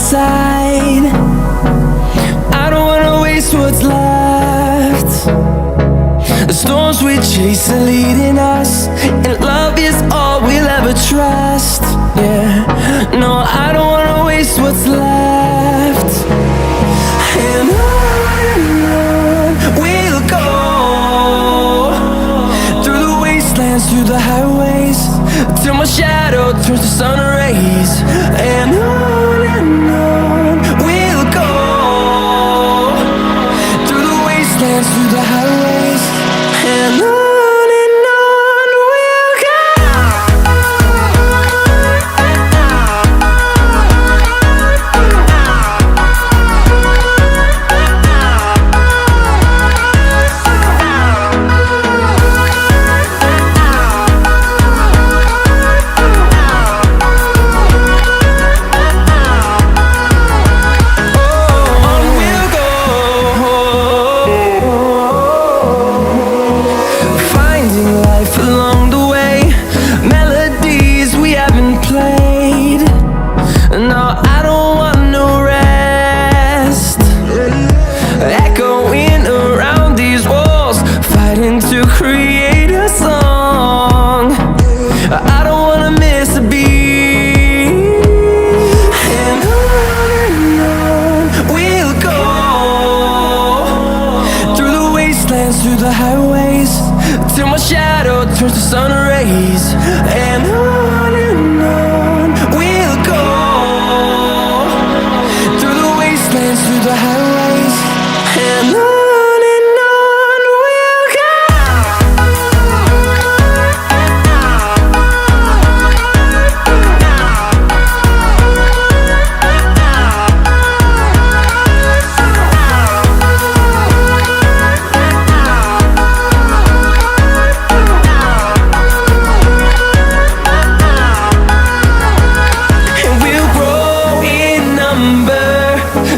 inside. I don't wanna waste what's left. The storms we chase are leading us, and love is all we'll ever trust. Yeah, no, I don't wanna waste what's left. And on we'll go, through the wastelands, through the highways, till my shadow turns to sun rays. And on we'll go, through the wastelands, through the highways, and on we'll go. Along the way, melodies we haven't played. No, I don't want no rest. Echoing around these walls, fighting to create a song. I don't wanna miss a beat. And on we'll go, through the wastelands, through the highways, till my shadow turns to sun rays. And on we'll go, through the wastelands, through the highways, and on we'll go.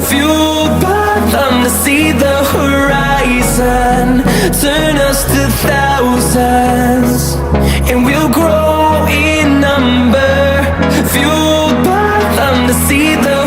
Fueled by them to see the horizon, turn us to thousands, and we'll grow in number. Fueled by them to see the